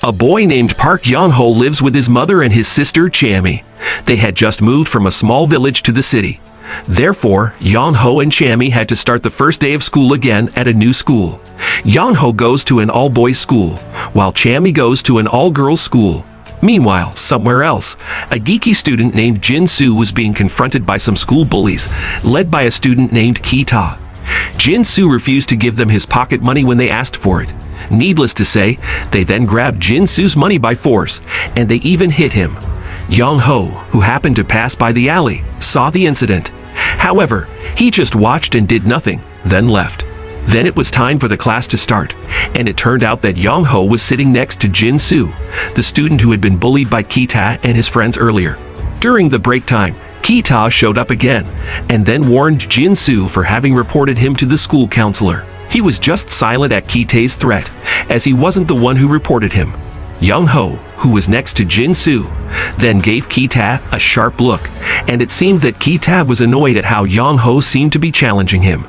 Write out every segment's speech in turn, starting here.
A boy named Park Yeong-ho lives with his mother and his sister Chammy. They had just moved from a small village to the city. Therefore, Yeong-ho and Chammy had to start the first day of school again at a new school. Yeong-ho goes to an all-boys school, while Chammy goes to an all-girls school. Meanwhile, somewhere else, a geeky student named Jin-soo was being confronted by some school bullies, led by a student named Ki-tae. Jin-soo refused to give them his pocket money when they asked for it. Needless to say, they then grabbed Jin-soo's money by force, and they even hit him. Yeong-ho, who happened to pass by the alley, saw the incident. However, he just watched and did nothing, then left. Then it was time for the class to start, and it turned out that Yeong-ho was sitting next to Jin-soo, the student who had been bullied by Ki-tae and his friends earlier. During the break time, Ki-tae showed up again, and then warned Jin-soo for having reported him to the school counselor. He was just silent at Ki-tae's threat, as he wasn't the one who reported him. Yeong-ho, who was next to Jin-soo, then gave Ki-tae a sharp look, and it seemed that Ki-tae was annoyed at how Yeong-ho seemed to be challenging him.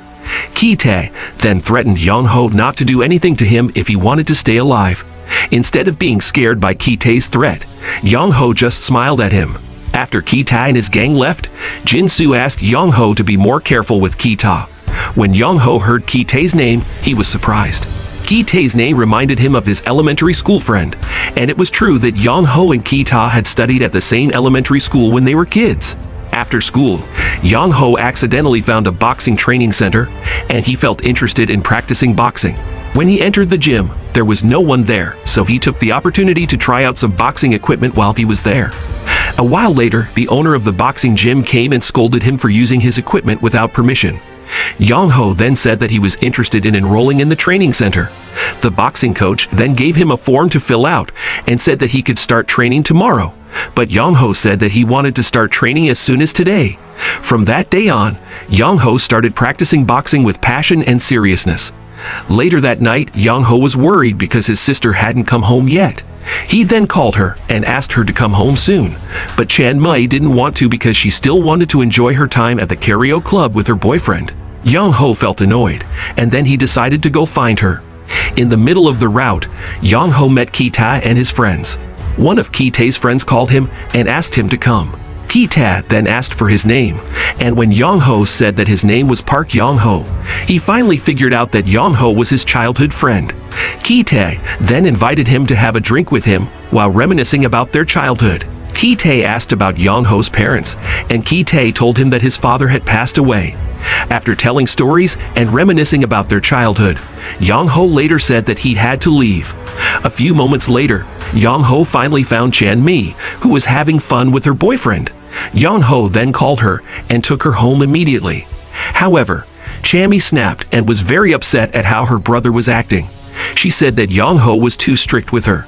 Ki-tae then threatened Yeong-ho not to do anything to him if he wanted to stay alive. Instead of being scared by Ki-tae's threat, Yeong-ho just smiled at him. After Ki-tae and his gang left, Jin-soo asked Yeong-ho to be more careful with Ki-tae. When Yeong-ho heard Ki-tae's name, he was surprised. Ki-tae's name reminded him of his elementary school friend, and it was true that Yeong-ho and Ki-tae had studied at the same elementary school when they were kids. After school, Yeong-ho accidentally found a boxing training center, and he felt interested in practicing boxing. When he entered the gym, there was no one there, so he took the opportunity to try out some boxing equipment while he was there. A while later, the owner of the boxing gym came and scolded him for using his equipment without permission. Yeong-ho then said that he was interested in enrolling in the training center. The boxing coach then gave him a form to fill out and said that he could start training tomorrow. But Yeong-ho said that he wanted to start training as soon as today. From that day on, Yeong-ho started practicing boxing with passion and seriousness. Later that night, Yeong-ho was worried because his sister hadn't come home yet. He then called her and asked her to come home soon, but Chanmi didn't want to because she still wanted to enjoy her time at the karaoke club with her boyfriend. Yeong-ho felt annoyed, and then he decided to go find her. In the middle of the route, Yeong-ho met Ki-tae and his friends. One of Ki-tae's friends called him and asked him to come. Ki-tae then asked for his name, and when Yeong-ho said that his name was Park Yeong-ho, he finally figured out that Yeong-ho was his childhood friend. Ki-tae then invited him to have a drink with him while reminiscing about their childhood. Ki-tae asked about Yeong-ho's parents, and Ki-tae told him that his father had passed away. After telling stories and reminiscing about their childhood, Yeong-ho later said that he had to leave. A few moments later, Yeong-ho finally found Chanmi, who was having fun with her boyfriend. Yeong-ho then called her and took her home immediately. However, Chanmi snapped and was very upset at how her brother was acting. She said that Yeong-ho was too strict with her.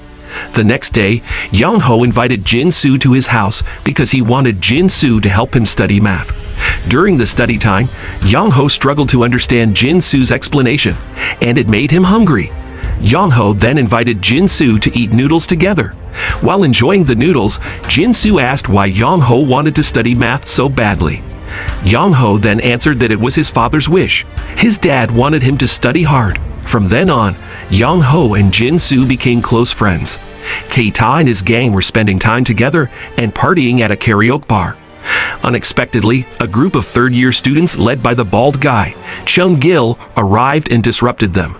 The next day, Yeong-ho invited Jin-soo to his house because he wanted Jin-soo to help him study math. During the study time, Yeong-ho struggled to understand Jin-soo's explanation, and it made him hungry. Yeong-ho then invited Jin-soo to eat noodles together. While enjoying the noodles, Jin-soo asked why Yeong-ho wanted to study math so badly. Yeong-ho then answered that it was his father's wish. His dad wanted him to study hard. From then on, Yeong-ho and Jin-soo became close friends. Ki-tae and his gang were spending time together and partying at a karaoke bar. Unexpectedly, a group of third-year students led by the bald guy, Chung-gil, arrived and disrupted them.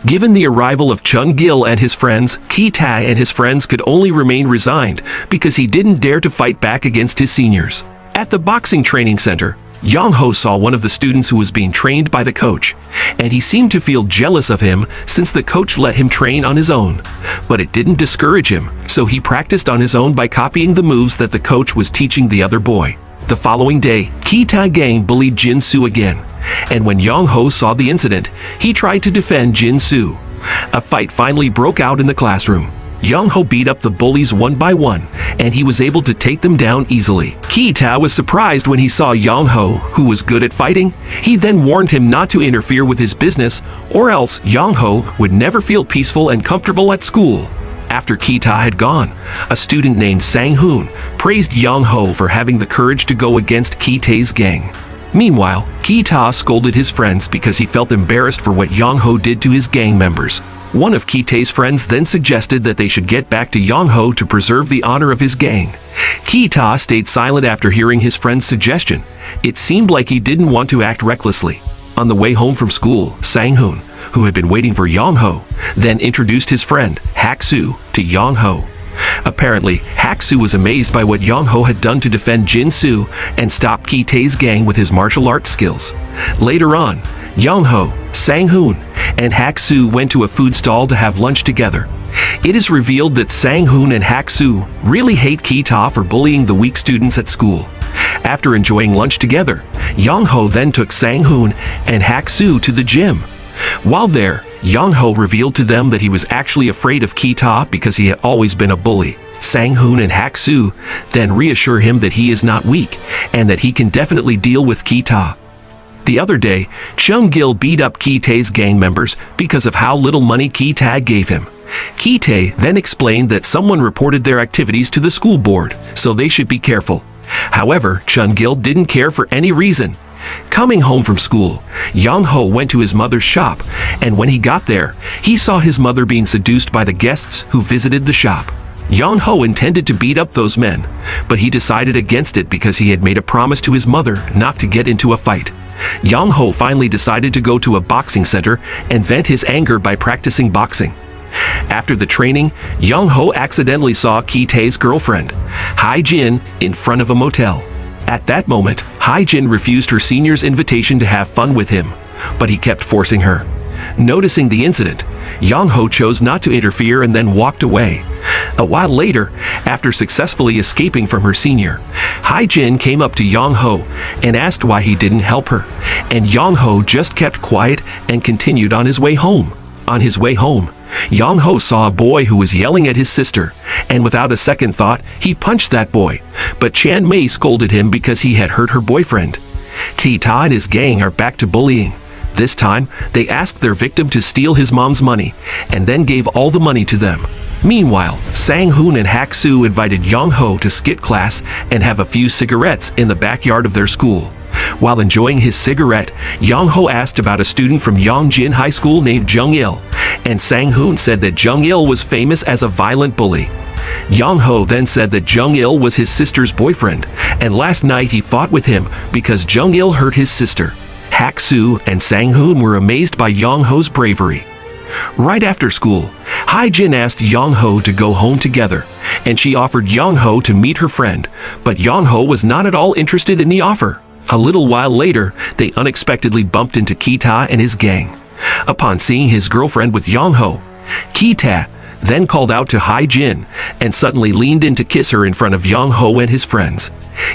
Given the arrival of Chung-gil and his friends, Ki-tae and his friends could only remain resigned because he didn't dare to fight back against his seniors. At the boxing training center, Yeong-ho saw one of the students who was being trained by the coach, and he seemed to feel jealous of him since the coach let him train on his own. But it didn't discourage him, so he practiced on his own by copying the moves that the coach was teaching the other boy. The following day, Ki-tae gang bullied Jin-soo again, and when Yeong-ho saw the incident, he tried to defend Jin-soo. A fight finally broke out in the classroom. Yeong-ho beat up the bullies one by one, and he was able to take them down easily. Ki-tae was surprised when he saw Yeong-ho, who was good at fighting. He then warned him not to interfere with his business, or else Yeong-ho would never feel peaceful and comfortable at school. After Ki-tae had gone, a student named Sang-hoon praised Yeong-ho for having the courage to go against Ki-tae's gang. Meanwhile, Ki-tae scolded his friends because he felt embarrassed for what Yeong-ho did to his gang members. One of Ki-tae's friends then suggested that they should get back to Yeong-ho to preserve the honor of his gang. Ki-tae stayed silent after hearing his friend's suggestion. It seemed like he didn't want to act recklessly. On the way home from school, Sang-hoon, who had been waiting for Yeong-ho, then introduced his friend, Hak-soo, to Yeong-ho. Apparently, Hak-soo was amazed by what Yeong-ho had done to defend Jin-soo and stop Ki-tae's gang with his martial arts skills. Later on, Yeong-ho, Sang-hoon, and Hak-soo went to a food stall to have lunch together. It is revealed that Sang-hoon and Hak-soo really hate Ki-tae for bullying the weak students at school. After enjoying lunch together, Yeong-ho then took Sang-hoon and Hak-soo to the gym. While there, Yeong-ho revealed to them that he was actually afraid of Ki-tae because he had always been a bully. Sang-hoon and Hak-soo then reassure him that he is not weak and that he can definitely deal with Ki-tae. The other day, Chung-gil beat up Ki-tae's gang members because of how little money Ki-tae gave him. Ki-tae then explained that someone reported their activities to the school board, so they should be careful. However, Chung-gil didn't care for any reason. Coming home from school, Yeong-ho went to his mother's shop, and when he got there, he saw his mother being seduced by the guests who visited the shop. Yeong-ho intended to beat up those men, but he decided against it because he had made a promise to his mother not to get into a fight. Yeong-ho finally decided to go to a boxing center and vent his anger by practicing boxing. After the training, Yeong-ho accidentally saw Ki-tae's girlfriend, Hae-jin, in front of a motel. At that moment, Hae-jin refused her senior's invitation to have fun with him, but he kept forcing her. Noticing the incident, Yeong-ho chose not to interfere and then walked away. A while later, after successfully escaping from her senior, Hae-jin came up to Yeong-ho and asked why he didn't help her, and Yeong-ho just kept quiet and continued on his way home. On his way home, Yeong-ho saw a boy who was yelling at his sister, and without a second thought, he punched that boy, but Chan-mei scolded him because he had hurt her boyfriend. Ki-tae and his gang are back to bullying. This time, they asked their victim to steal his mom's money, and then gave all the money to them. Meanwhile, Sang-hoon and Hak-soo invited Yeong-ho to skit class and have a few cigarettes in the backyard of their school. While enjoying his cigarette, Yeong-ho asked about a student from Yongjin High School named Jung-il, and Sang-hoon said that Jung-il was famous as a violent bully. Yeong-ho then said that Jung-il was his sister's boyfriend, and last night he fought with him because Jung-il hurt his sister. Hak-soo and Sang-hoon were amazed by Yeong-ho's bravery. Right after school, Hae-jin asked Yeong-ho to go home together, and she offered Yeong-ho to meet her friend, but Yeong-ho was not at all interested in the offer. A little while later, they unexpectedly bumped into Ki-tae and his gang. Upon seeing his girlfriend with Yeong-ho, Ki-tae then called out to Hae-jin and suddenly leaned in to kiss her in front of Yeong-ho and his friends.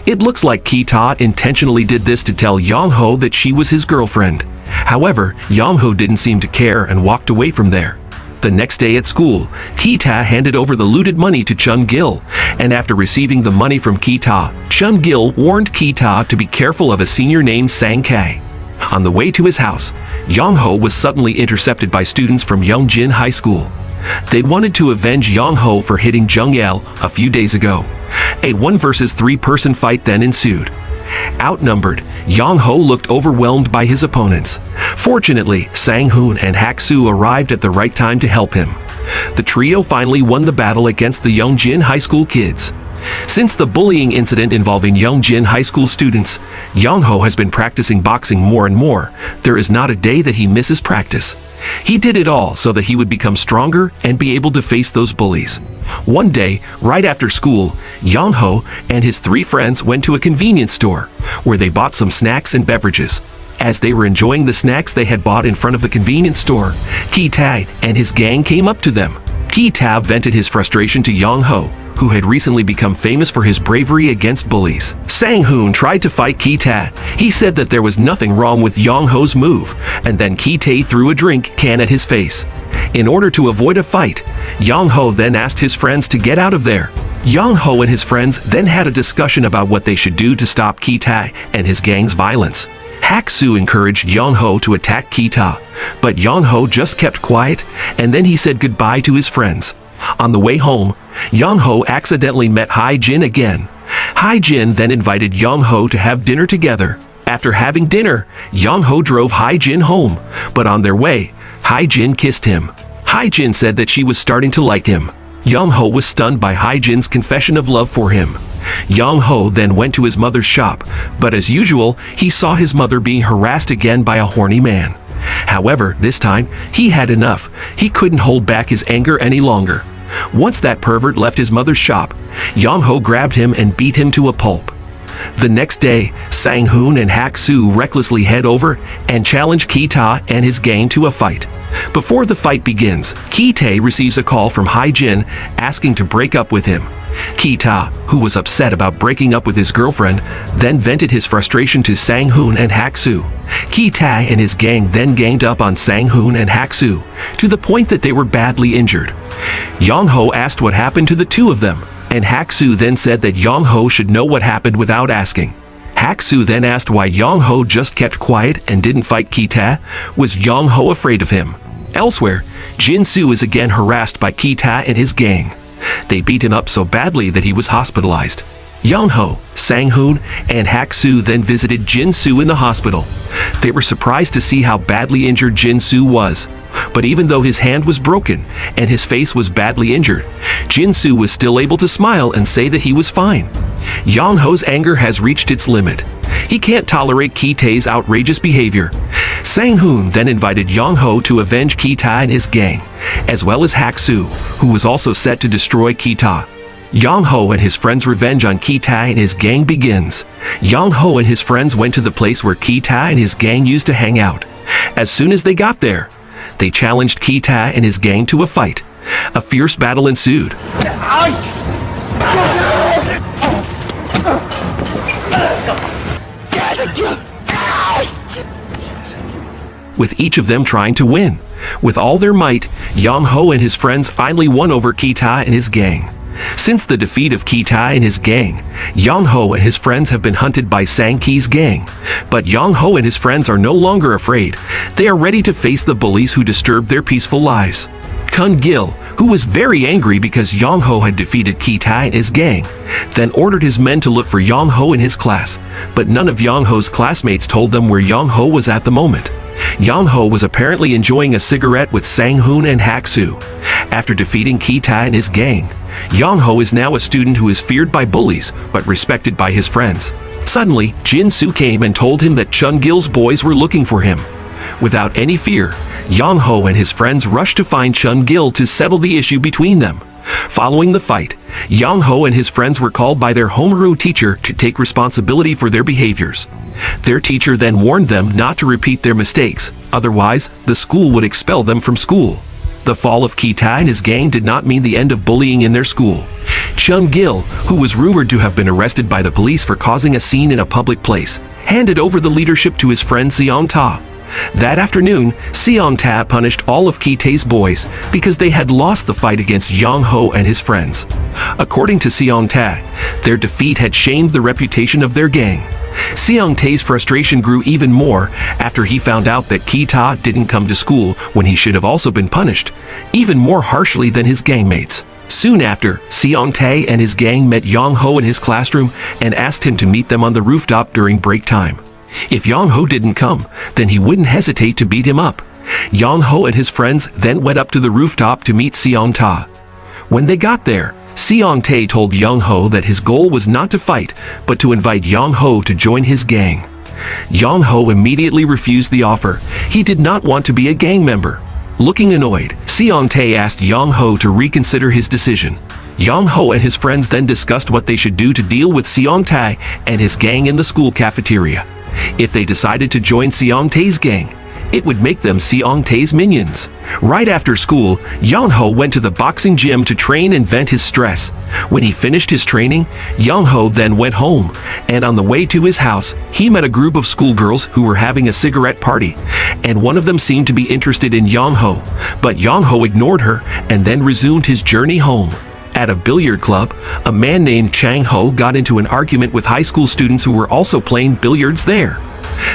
It looks like Ki-tae intentionally did this to tell Yeong-ho that she was his girlfriend. However, Yeong-ho didn't seem to care and walked away from there. The next day at school, Ki-tae handed over the looted money to Chung-gil, and after receiving the money from Ki-tae, Chung-gil warned Ki-tae to be careful of a senior named Sang-kae. On the way to his house, Yeong-ho was suddenly intercepted by students from Yongjin High School. They wanted to avenge Yeong-ho for hitting Jung-il a few days ago. A 1 versus 3 person fight then ensued. Outnumbered, Yeong-ho looked overwhelmed by his opponents. Fortunately, Sang-hoon and Hak-soo arrived at the right time to help him. The trio finally won the battle against the Yongjin High School kids. Since the bullying incident involving Yongjin High School students, Yeong-ho has been practicing boxing more and more. There is not a day that he misses practice. He did it all so that he would become stronger and be able to face those bullies. One day, right after school, Yeong-ho and his 3 friends went to a convenience store, where they bought some snacks and beverages. As they were enjoying the snacks they had bought in front of the convenience store, Ki-tae and his gang came up to them. Ki-tae vented his frustration to Yeong-ho, who had recently become famous for his bravery against bullies. Sang-hoon tried to fight Ki-tae. He said that there was nothing wrong with Yeong-ho's move, and then Ki-tae threw a drink can at his face. In order to avoid a fight, Yeong-ho then asked his friends to get out of there. Yeong-ho and his friends then had a discussion about what they should do to stop Ki-tae and his gang's violence. Hak-soo encouraged Yeong-ho to attack Ki-tae, but Yeong-ho just kept quiet, and then he said goodbye to his friends. On the way home, Yeong-ho accidentally met Hae-jin again. Hae-jin then invited Yeong-ho to have dinner together. After having dinner, Yeong-ho drove Hae-jin home, but on their way, Hae-jin kissed him. Hae-jin said that she was starting to like him. Yeong-ho was stunned by Hae-jin's confession of love for him. Yeong-ho then went to his mother's shop, but as usual, he saw his mother being harassed again by a horny man. However, this time, he had enough. He couldn't hold back his anger any longer. Once that pervert left his mother's shop, Yeong-ho grabbed him and beat him to a pulp. The next day, Sang-hoon and Hak-soo recklessly head over and challenge Ki-tae and his gang to a fight. Before the fight begins, Ki-tae receives a call from Hae-jin asking to break up with him. Ki-tae, who was upset about breaking up with his girlfriend, then vented his frustration to Sang-hoon and Hak-soo. Ki-tae and his gang then ganged up on Sang-hoon and Hak-soo, to the point that they were badly injured. Yeong-ho asked what happened to the two of them, and Hak-soo then said that Yeong-ho should know what happened without asking. Hak-soo then asked why Yeong-ho just kept quiet and didn't fight Ki-tae. Was Yeong-ho afraid of him? Elsewhere, Jin-soo is again harassed by Ki-tae and his gang. They beat him up so badly that he was hospitalized. Yeong-ho, Sang-hoon, and Hak-soo then visited Jin-soo in the hospital. They were surprised to see how badly injured Jin-soo was. But even though his hand was broken and his face was badly injured, Jin-soo was still able to smile and say that he was fine. Yeong-ho's anger has reached its limit. He can't tolerate Ki-tae's outrageous behavior. Sang-hoon then invited Yeong-ho to avenge Ki-tae and his gang, as well as Hak-soo, who was also set to destroy Ki-tae. Yeong-ho and his friends' revenge on Ki-tae and his gang begins. Yeong-ho and his friends went to the place where Ki-tae and his gang used to hang out. As soon as they got there, they challenged Ki-tae and his gang to a fight. A fierce battle ensued. With each of them trying to win. With all their might, Yeong-ho and his friends finally won over Ki-tae and his gang. Since the defeat of Ki-tae and his gang, Yeong-ho and his friends have been hunted by Sang-ki's gang. But Yeong-ho and his friends are no longer afraid. They are ready to face the bullies who disturbed their peaceful lives. Kun-gil, who was very angry because Yeong-ho had defeated Ki-tae and his gang, then ordered his men to look for Yeong-ho in his class, but none of Yeong-ho's classmates told them where Yeong-ho was at the moment. Yeong-ho was apparently enjoying a cigarette with Sang-hoon and Hak-soo. After defeating Ki-tae and his gang, Yeong-ho is now a student who is feared by bullies, but respected by his friends. Suddenly, Jin-soo came and told him that Chun-gil's boys were looking for him. Without any fear, Yeong-ho and his friends rushed to find Chun-gil to settle the issue between them. Following the fight, Yeong-ho and his friends were called by their homeroom teacher to take responsibility for their behaviors. Their teacher then warned them not to repeat their mistakes, otherwise the school would expel them from school. The fall of Ki-tae and his gang did not mean the end of bullying in their school. Chun-gil, who was rumored to have been arrested by the police for causing a scene in a public place, handed over the leadership to his friend Seong-tae. That afternoon, Seong-tae punished all of Ki-tae's boys because they had lost the fight against Yeong-ho and his friends. According to Seong-tae, their defeat had shamed the reputation of their gang. Seong-tae's frustration grew even more after he found out that Ki-tae didn't come to school when he should have also been punished, even more harshly than his gangmates. Soon after, Seong-tae and his gang met Yeong-ho in his classroom and asked him to meet them on the rooftop during break time. If Yeong-ho didn't come, then he wouldn't hesitate to beat him up. Yeong-ho and his friends then went up to the rooftop to meet Seong-tae. When they got there, Seong-tae told Yeong-ho that his goal was not to fight, but to invite Yeong-ho to join his gang. Yeong-ho immediately refused the offer. He did not want to be a gang member. Looking annoyed, Seong-tae asked Yeong-ho to reconsider his decision. Yeong-ho and his friends then discussed what they should do to deal with Seong-tae and his gang in the school cafeteria. If they decided to join Seong-tae's gang, it would make them Seong-tae's minions. Right after school, Yeong-ho went to the boxing gym to train and vent his stress. When he finished his training, Yeong-ho then went home, and on the way to his house, he met a group of schoolgirls who were having a cigarette party, and one of them seemed to be interested in Yeong-ho, but Yeong-ho ignored her and then resumed his journey home. At a billiard club, a man named Chang-ho got into an argument with high school students who were also playing billiards there.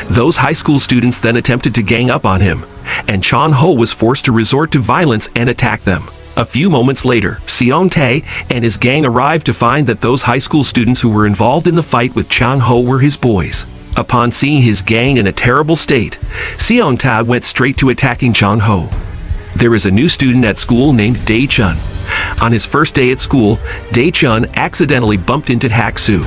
Those high school students then attempted to gang up on him, and Chang-ho was forced to resort to violence and attack them. A few moments later, Seong-tae and his gang arrived to find that those high school students who were involved in the fight with Chang-ho were his boys. Upon seeing his gang in a terrible state, Seong-tae went straight to attacking Chang-ho. There is a new student at school named Dae-chun. On his first day at school, Dae-chun accidentally bumped into Hak-soo.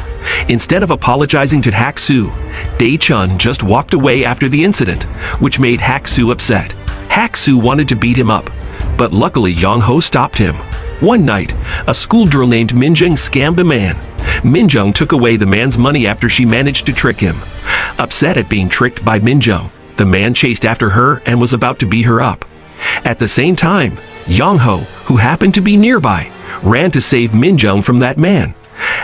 Instead of apologizing to Hak-soo, Dae-chun just walked away after the incident, which made Hak-soo upset. Hak-soo wanted to beat him up, but luckily Yeong-ho stopped him. One night, a schoolgirl named Min-jung scammed a man. Min-jung took away the man's money after she managed to trick him. Upset at being tricked by Min-jung, the man chased after her and was about to beat her up. At the same time, Yeong-ho, who happened to be nearby, ran to save Min-jung from that man.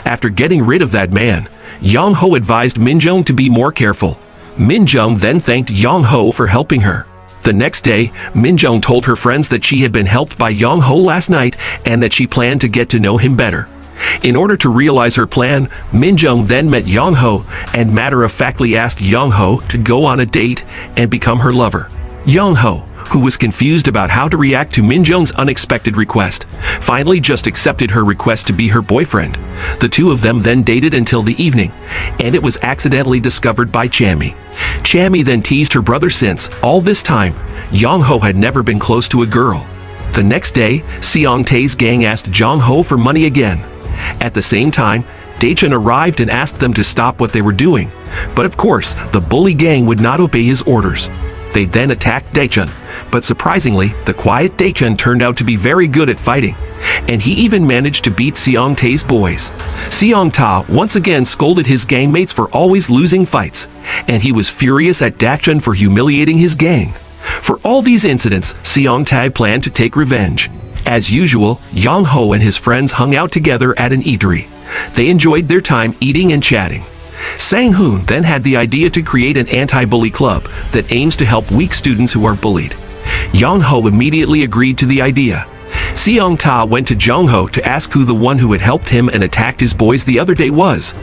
After getting rid of that man, Yeong-ho advised Min-jung to be more careful. Min-jung then thanked Yeong-ho for helping her. The next day, Min-jung told her friends that she had been helped by Yeong-ho last night and that she planned to get to know him better. In order to realize her plan, Min-jung then met Yeong-ho and matter-of-factly asked Yeong-ho to go on a date and become her lover. Yeong-ho, who was confused about how to react to Min-jung's unexpected request, finally just accepted her request to be her boyfriend. The two of them then dated until the evening, and it was accidentally discovered by Chammy. Chammy then teased her brother since, all this time, Yeong-ho had never been close to a girl. The next day, Seong-tae's gang asked Yeong-ho for money again. At the same time, Dae-chun arrived and asked them to stop what they were doing, but of course, the bully gang would not obey his orders. They then attacked Dae-chun, but surprisingly, the quiet Dae-chun turned out to be very good at fighting, and he even managed to beat Seong-tae's boys. Seong-tae once again scolded his gangmates for always losing fights, and he was furious at Dae-chun for humiliating his gang. For all these incidents, Seong-tae planned to take revenge. As usual, Yeong-ho and his friends hung out together at an eatery. They enjoyed their time eating and chatting. Sang-hoon then had the idea to create an anti-bully club that aims to help weak students who are bullied. Yeong-ho immediately agreed to the idea. Seong-tae went to Yeong-ho to ask who the one who had helped him and attacked his boys the other day was.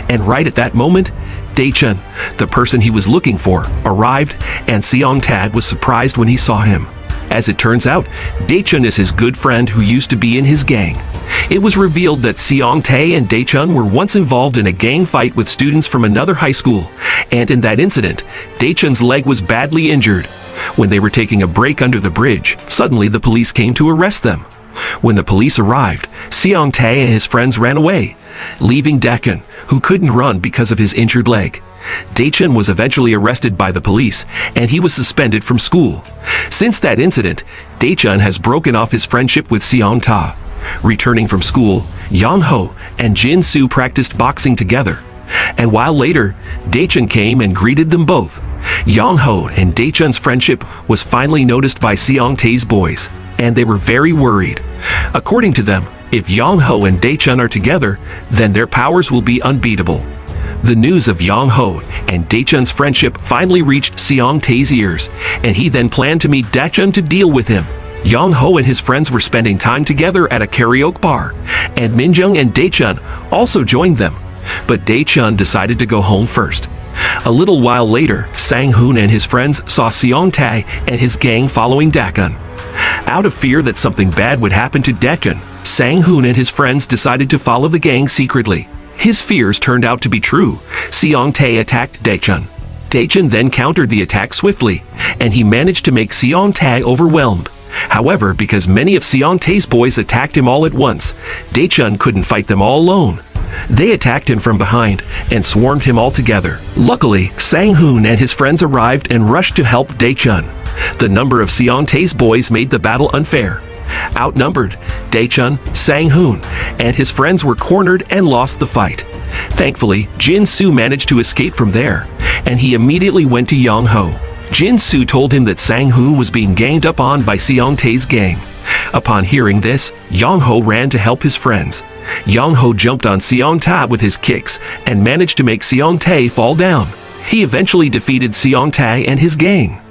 And right at that moment, Dae-chun, the person he was looking for, arrived, and Seong-tae was surprised when he saw him. As it turns out, Dae-chun is his good friend who used to be in his gang. It was revealed that Seong-tae and Dae-chun were once involved in a gang fight with students from another high school, and in that incident, Dae-chun's leg was badly injured. When they were taking a break under the bridge, suddenly the police came to arrest them. When the police arrived, Seong-tae and his friends ran away, leaving Dae-chun, who couldn't run because of his injured leg. Dae-chun was eventually arrested by the police, and he was suspended from school. Since that incident, Dae-chun has broken off his friendship with Seong-tae. Returning from school, Yeong-ho and Jin-soo practiced boxing together. And while later, Dae-chun came and greeted them both. Yeong-ho and Dae-chun's friendship was finally noticed by Seong-tae's boys, and they were very worried. According to them, if Yeong-ho and Dae-chun are together, then their powers will be unbeatable. The news of Yeong-ho and Dae-chun's friendship finally reached Seong-tae's ears, and he then planned to meet Dae-chun to deal with him. Yeong-ho and his friends were spending time together at a karaoke bar, and Min-jung and Dae-chun also joined them. But Dae-chun decided to go home first. A little while later, Sang-hoon and his friends saw Seong-tae and his gang following Dae-chun. Out of fear that something bad would happen to Dae-chun, Sang-hoon and his friends decided to follow the gang secretly. His fears turned out to be true. Seong-tae attacked Dae-chun. Dae-chun then countered the attack swiftly, and he managed to make Seong-tae overwhelmed. However, because many of Seong-tae's boys attacked him all at once, Dae-chun couldn't fight them all alone. They attacked him from behind and swarmed him all together. Luckily, Sang-hoon and his friends arrived and rushed to help Dae-chun. The number of Seong-tae's boys made the battle unfair. Outnumbered, Dae-chun, Sang-hoon, and his friends were cornered and lost the fight. Thankfully, Jin-soo managed to escape from there, and he immediately went to Yeong-ho. Jin-soo told him that Sang-hoon was being ganged up on by Seong-tae's gang. Upon hearing this, Yeong-ho ran to help his friends. Yeong-ho jumped on Seong-tae with his kicks and managed to make Seong-tae fall down. He eventually defeated Seong-tae and his gang.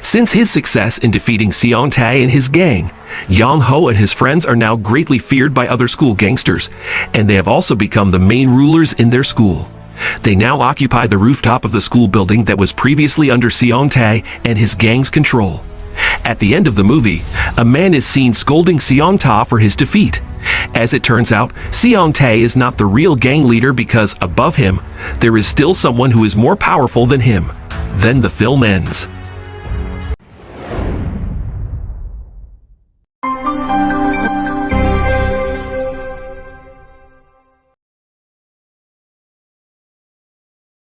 Since his success in defeating Seong-tae and his gang, Yeong-ho and his friends are now greatly feared by other school gangsters, and they have also become the main rulers in their school. They now occupy the rooftop of the school building that was previously under Seong-tae and his gang's control. At the end of the movie, a man is seen scolding Seong-tae for his defeat. As it turns out, Seong-tae is not the real gang leader because above him, there is still someone who is more powerful than him. Then the film ends.